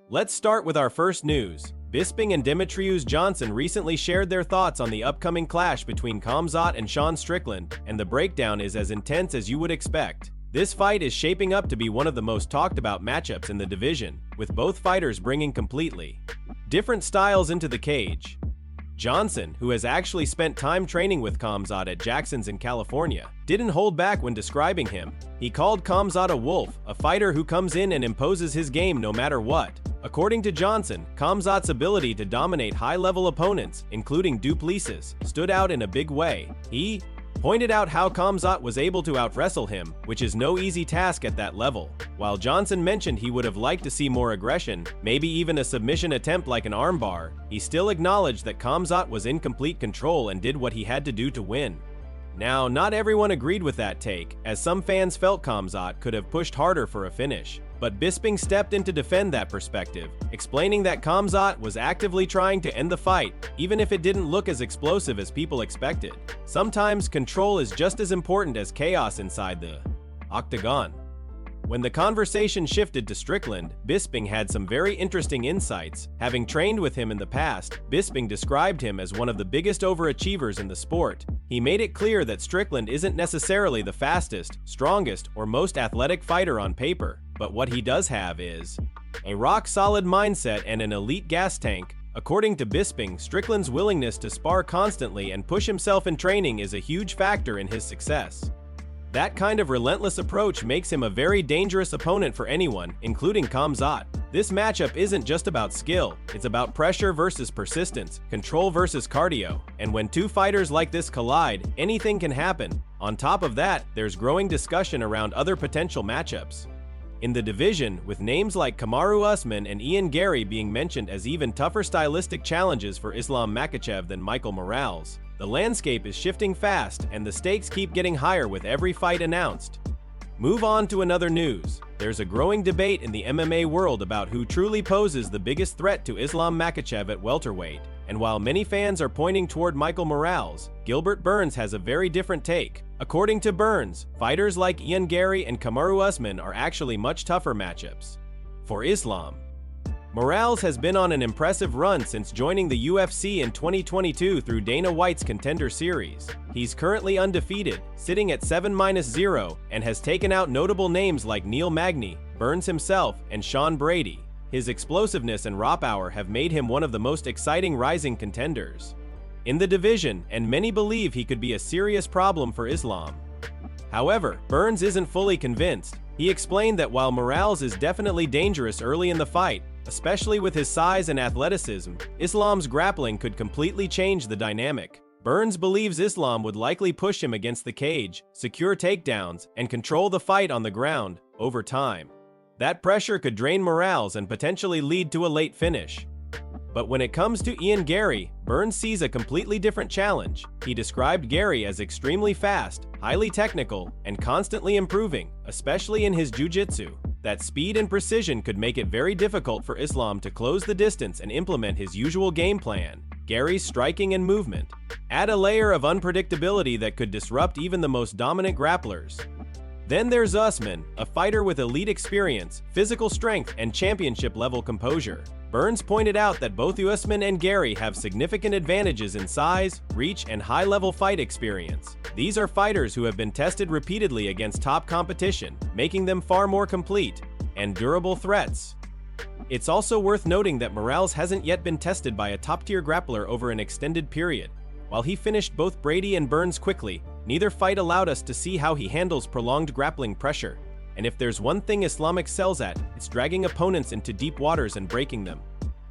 Let's start with our first news. Bisping and Demetrius Johnson recently shared their thoughts on the upcoming clash between Khamzat and Sean Strickland, and the breakdown is as intense as you would expect. This fight is shaping up to be one of the most talked about matchups in the division, with both fighters bringing completely different styles into the cage. Johnson, who has actually spent time training with Khamzat at Jackson's in California, didn't hold back when describing him. He called Khamzat a wolf, a fighter who comes in and imposes his game no matter what. According to Johnson, Khamzat's ability to dominate high-level opponents, including Duplessis, stood out in a big way. He pointed out how Khamzat was able to out-wrestle him, which is no easy task at that level. While Johnson mentioned he would have liked to see more aggression, maybe even a submission attempt like an armbar, he still acknowledged that Khamzat was in complete control and did what he had to do to win. Now, not everyone agreed with that take, as some fans felt Khamzat could have pushed harder for a finish. But Bisping stepped in to defend that perspective, explaining that Khamzat was actively trying to end the fight, even if it didn't look as explosive as people expected. Sometimes control is just as important as chaos inside the Octagon. When the conversation shifted to Strickland, Bisping had some very interesting insights. Having trained with him in the past, Bisping described him as one of the biggest overachievers in the sport. He made it clear that Strickland isn't necessarily the fastest, strongest, or most athletic fighter on paper, but what he does have is a rock-solid mindset and an elite gas tank. According to Bisping, Strickland's willingness to spar constantly and push himself in training is a huge factor in his success. That kind of relentless approach makes him a very dangerous opponent for anyone, including Khamzat. This matchup isn't just about skill, it's about pressure versus persistence, control versus cardio, and when two fighters like this collide, anything can happen. On top of that, there's growing discussion around other potential matchups in the division, with names like Kamaru Usman and Ian Gary being mentioned as even tougher stylistic challenges for Islam Makhachev than Michael Morales. The landscape is shifting fast, and the stakes keep getting higher with every fight announced. Move on to another news. There's a growing debate in the MMA world about who truly poses the biggest threat to Islam Makhachev at welterweight. And while many fans are pointing toward Michael Morales, Gilbert Burns has a very different take. According to Burns, fighters like Ian Gary and Kamaru Usman are actually much tougher matchups for Islam. Morales has been on an impressive run since joining the UFC in 2022 through Dana White's Contender Series. He's currently undefeated, sitting at 7-0, and has taken out notable names like Neil Magny, Burns himself, and Sean Brady. His explosiveness and raw power have made him one of the most exciting rising contenders in the division, and many believe he could be a serious problem for Islam. However, Burns isn't fully convinced. He explained that while Morales is definitely dangerous early in the fight, especially with his size and athleticism, Islam's grappling could completely change the dynamic. Burns believes Islam would likely push him against the cage, secure takedowns, and control the fight on the ground over time. That pressure could drain Morales and potentially lead to a late finish. But when it comes to Ian Gary, Burns sees a completely different challenge. He described Gary as extremely fast, highly technical, and constantly improving, especially in his jiu-jitsu. That speed and precision could make it very difficult for Islam to close the distance and implement his usual game plan. Gary's striking and movement add a layer of unpredictability that could disrupt even the most dominant grapplers. Then there's Usman, a fighter with elite experience, physical strength, and championship-level composure. Burns pointed out that both Usman and Gary have significant advantages in size, reach, and high-level fight experience. These are fighters who have been tested repeatedly against top competition, making them far more complete and durable threats. It's also worth noting that Morales hasn't yet been tested by a top-tier grappler over an extended period. While he finished both Brady and Burns quickly, neither fight allowed us to see how he handles prolonged grappling pressure. And if there's one thing Islam excels at, it's dragging opponents into deep waters and breaking them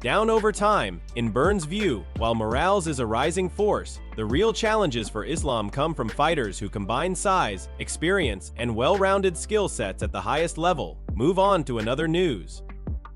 down over time. In Burns' view, while Morales is a rising force, the real challenges for Islam come from fighters who combine size, experience, and well-rounded skill sets at the highest level. Move on to another news.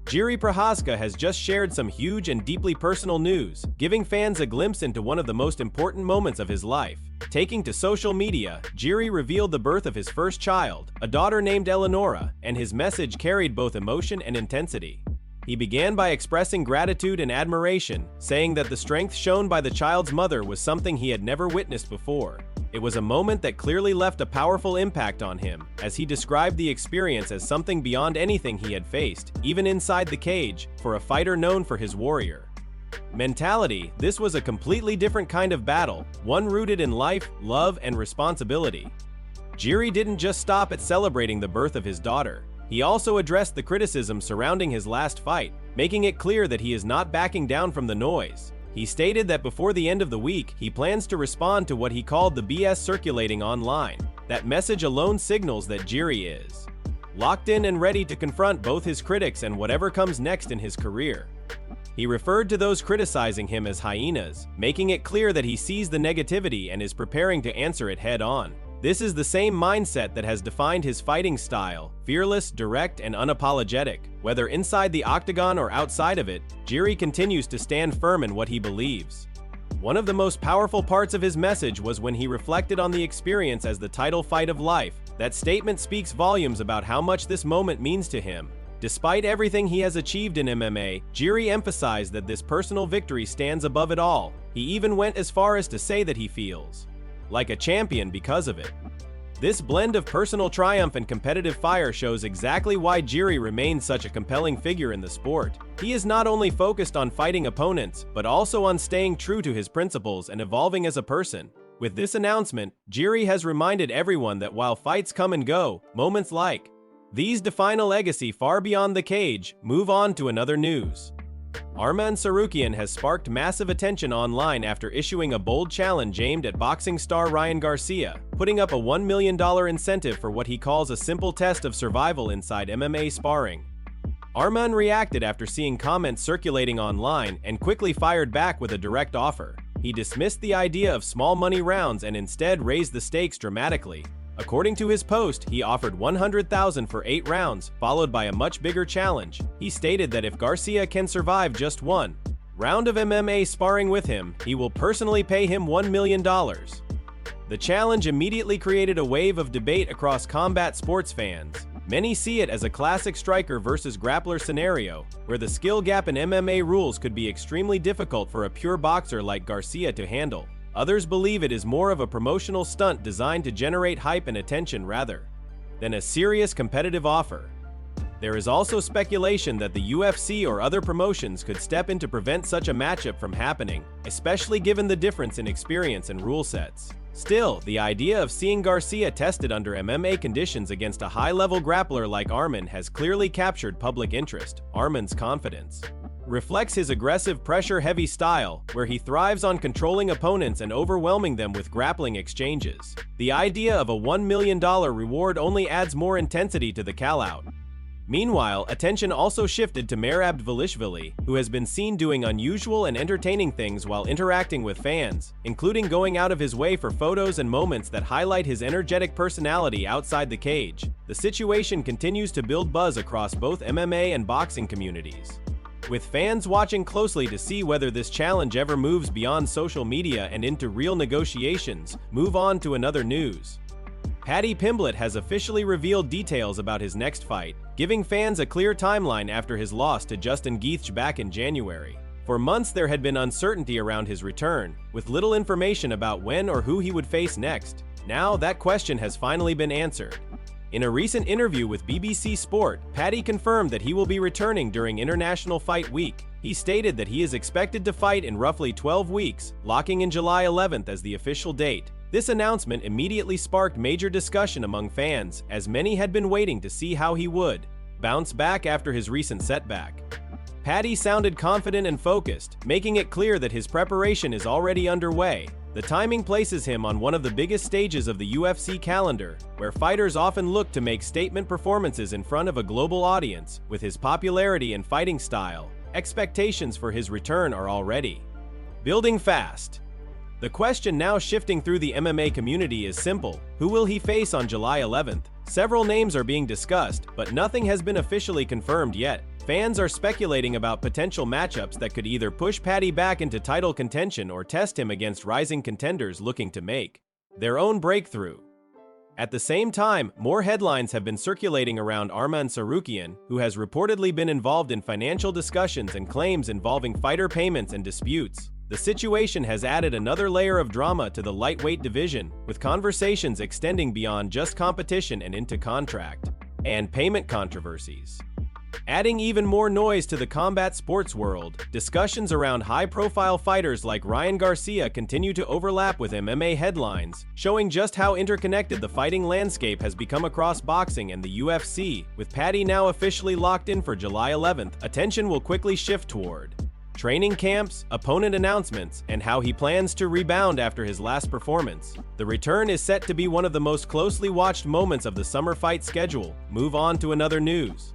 Jiri Prochazka has just shared some huge and deeply personal news, giving fans a glimpse into one of the most important moments of his life. Taking to social media, Jiri revealed the birth of his first child, a daughter named Eleonora, and his message carried both emotion and intensity. He began by expressing gratitude and admiration, saying that the strength shown by the child's mother was something he had never witnessed before. It was a moment that clearly left a powerful impact on him, as he described the experience as something beyond anything he had faced, even inside the cage, for a fighter known for his warrior mentality. This was a completely different kind of battle, one rooted in life, love, and responsibility. Jiri didn't just stop at celebrating the birth of his daughter. He also addressed the criticism surrounding his last fight, making it clear that he is not backing down from the noise. He stated that before the end of the week, he plans to respond to what he called the BS circulating online. That message alone signals that Jiri is locked in and ready to confront both his critics and whatever comes next in his career. He referred to those criticizing him as hyenas, making it clear that he sees the negativity and is preparing to answer it head-on. This is the same mindset that has defined his fighting style: fearless, direct, and unapologetic. Whether inside the octagon or outside of it, Jiri continues to stand firm in what he believes. One of the most powerful parts of his message was when he reflected on the experience as the title fight of life. That statement speaks volumes about how much this moment means to him. Despite everything he has achieved in MMA, Jiri emphasized that this personal victory stands above it all. He even went as far as to say that he feels like a champion because of it. This blend of personal triumph and competitive fire shows exactly why Jiri remains such a compelling figure in the sport. He is not only focused on fighting opponents, but also on staying true to his principles and evolving as a person. With this announcement, Jiri has reminded everyone that while fights come and go, moments like these define a legacy far beyond the cage. Move on to another news. Arman Tsarukyan has sparked massive attention online after issuing a bold challenge aimed at boxing star Ryan Garcia, putting up a $1 million incentive for what he calls a simple test of survival inside MMA sparring. Arman reacted after seeing comments circulating online and quickly fired back with a direct offer. He dismissed the idea of small money rounds and instead raised the stakes dramatically. According to his post, he offered $100,000 for 8 rounds, followed by a much bigger challenge. He stated that if Garcia can survive just one round of MMA sparring with him, he will personally pay him $1 million. The challenge immediately created a wave of debate across combat sports fans. Many see it as a classic striker versus grappler scenario, where the skill gap in MMA rules could be extremely difficult for a pure boxer like Garcia to handle. Others believe it is more of a promotional stunt designed to generate hype and attention rather than a serious competitive offer. There is also speculation that the UFC or other promotions could step in to prevent such a matchup from happening, especially given the difference in experience and rule sets. Still, the idea of seeing Garcia tested under MMA conditions against a high-level grappler like Arman has clearly captured public interest. Arman's confidence reflects his aggressive, pressure-heavy style, where he thrives on controlling opponents and overwhelming them with grappling exchanges. The idea of a $1 million reward only adds more intensity to the call-out. Meanwhile, attention also shifted to Merab Dvalishvili, who has been seen doing unusual and entertaining things while interacting with fans, including going out of his way for photos and moments that highlight his energetic personality outside the cage. The situation continues to build buzz across both MMA and boxing communities, with fans watching closely to see whether this challenge ever moves beyond social media and into real negotiations. Move on to another news. Paddy Pimblett has officially revealed details about his next fight, giving fans a clear timeline after his loss to Justin Gaethje back in January. For months there had been uncertainty around his return, with little information about when or who he would face next. Now that question has finally been answered. In a recent interview with BBC Sport, Paddy confirmed that he will be returning during International Fight Week. He stated that he is expected to fight in roughly 12 weeks, locking in July 11th as the official date. This announcement immediately sparked major discussion among fans, as many had been waiting to see how he would bounce back after his recent setback. Paddy sounded confident and focused, making it clear that his preparation is already underway. The timing places him on one of the biggest stages of the UFC calendar, where fighters often look to make statement performances in front of a global audience. With his popularity and fighting style, expectations for his return are already building fast. The question now shifting through the MMA community is simple: who will he face on July 11th? Several names are being discussed, but nothing has been officially confirmed yet. Fans are speculating about potential matchups that could either push Paddy back into title contention or test him against rising contenders looking to make their own breakthrough. At the same time, more headlines have been circulating around Arman Tsarukyan, who has reportedly been involved in financial discussions and claims involving fighter payments and disputes. The situation has added another layer of drama to the lightweight division, with conversations extending beyond just competition and into contract and payment controversies. Adding even more noise to the combat sports world, discussions around high-profile fighters like Ryan Garcia continue to overlap with MMA headlines, showing just how interconnected the fighting landscape has become across boxing and the UFC. With Paddy now officially locked in for July 11th, attention will quickly shift toward training camps, opponent announcements, and how he plans to rebound after his last performance. The return is set to be one of the most closely watched moments of the summer fight schedule. Move on to another news.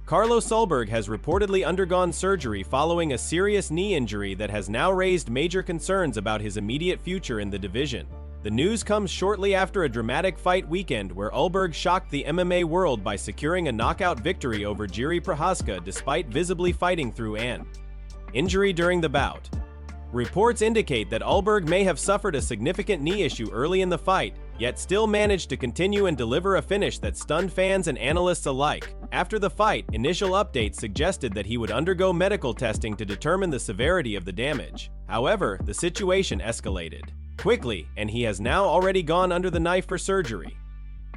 Carlos Ulberg has reportedly undergone surgery following a serious knee injury that has now raised major concerns about his immediate future in the division. The news comes shortly after a dramatic fight weekend where Ulberg shocked the MMA world by securing a knockout victory over Jiri Prochazka despite visibly fighting through an injury during the bout. Reports indicate that Ulberg may have suffered a significant knee issue early in the fight, yet still managed to continue and deliver a finish that stunned fans and analysts alike. After the fight, initial updates suggested that he would undergo medical testing to determine the severity of the damage. However, the situation escalated quickly, and he has now already gone under the knife for surgery.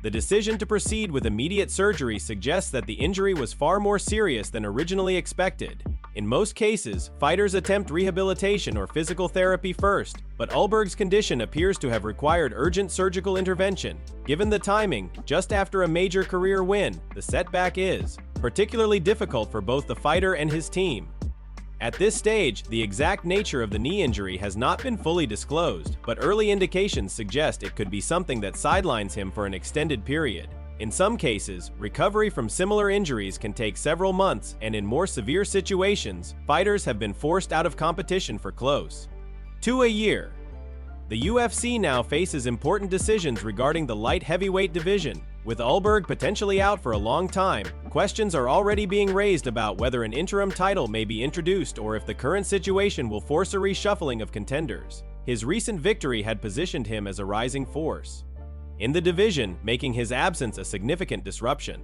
The decision to proceed with immediate surgery suggests that the injury was far more serious than originally expected. In most cases, fighters attempt rehabilitation or physical therapy first, but Ulberg's condition appears to have required urgent surgical intervention. Given the timing, just after a major career win, the setback is particularly difficult for both the fighter and his team. At this stage, the exact nature of the knee injury has not been fully disclosed, but early indications suggest it could be something that sidelines him for an extended period. In some cases, recovery from similar injuries can take several months, and in more severe situations, fighters have been forced out of competition for close to a year. The UFC now faces important decisions regarding the light heavyweight division. With Ulberg potentially out for a long time, questions are already being raised about whether an interim title may be introduced or if the current situation will force a reshuffling of contenders. His recent victory had positioned him as a rising force in the division, making his absence a significant disruption.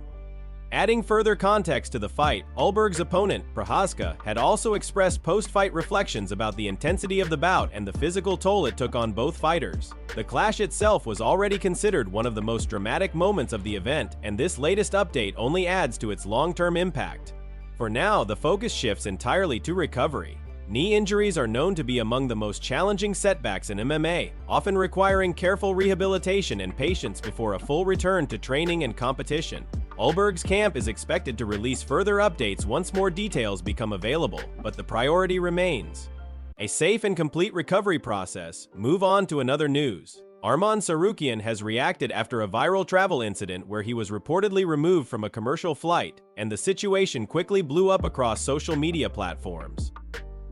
Adding further context to the fight, Ulberg's opponent, Prochazka, had also expressed post-fight reflections about the intensity of the bout and the physical toll it took on both fighters. The clash itself was already considered one of the most dramatic moments of the event, and this latest update only adds to its long-term impact. For now, the focus shifts entirely to recovery. Knee injuries are known to be among the most challenging setbacks in MMA, often requiring careful rehabilitation and patience before a full return to training and competition. Ulberg's camp is expected to release further updates once more details become available, but the priority remains a safe and complete recovery process. Move on to another news. Arman has reacted after a viral travel incident where he was reportedly removed from a commercial flight, and the situation quickly blew up across social media platforms.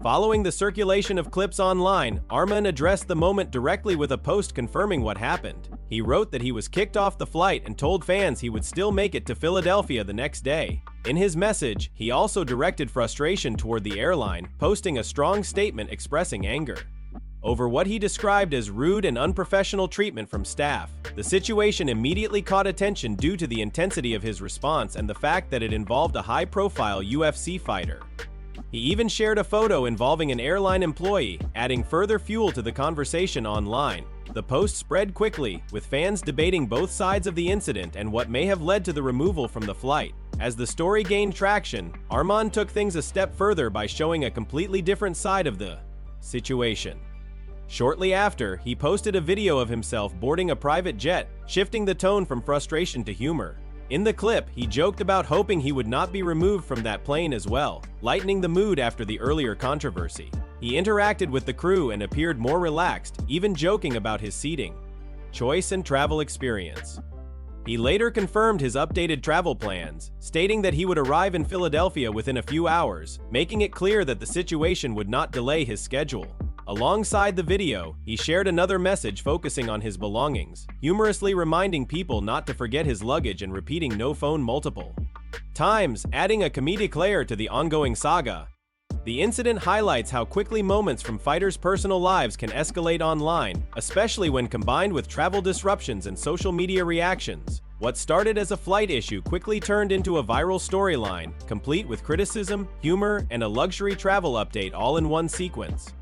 Following the circulation of clips online, Arman addressed the moment directly with a post confirming what happened. He wrote that he was kicked off the flight and told fans he would still make it to Philadelphia the next day. In his message, he also directed frustration toward the airline, posting a strong statement expressing anger over what he described as rude and unprofessional treatment from staff. The situation immediately caught attention due to the intensity of his response and the fact that it involved a high-profile UFC fighter. He even shared a photo involving an airline employee, adding further fuel to the conversation online. The post spread quickly, with fans debating both sides of the incident and what may have led to the removal from the flight. As the story gained traction, Arman took things a step further by showing a completely different side of the situation. Shortly after, he posted a video of himself boarding a private jet, shifting the tone from frustration to humor. In the clip, he joked about hoping he would not be removed from that plane as well, lightening the mood after the earlier controversy. He interacted with the crew and appeared more relaxed, even joking about his seating choice and travel experience. He later confirmed his updated travel plans, stating that he would arrive in Philadelphia within a few hours, making it clear that the situation would not delay his schedule. Alongside the video, he shared another message focusing on his belongings, humorously reminding people not to forget his luggage and repeating no phone multiple times, adding a comedic layer to the ongoing saga. The incident highlights how quickly moments from fighters' personal lives can escalate online, especially when combined with travel disruptions and social media reactions. What started as a flight issue quickly turned into a viral storyline, complete with criticism, humor, and a luxury travel update all in one sequence.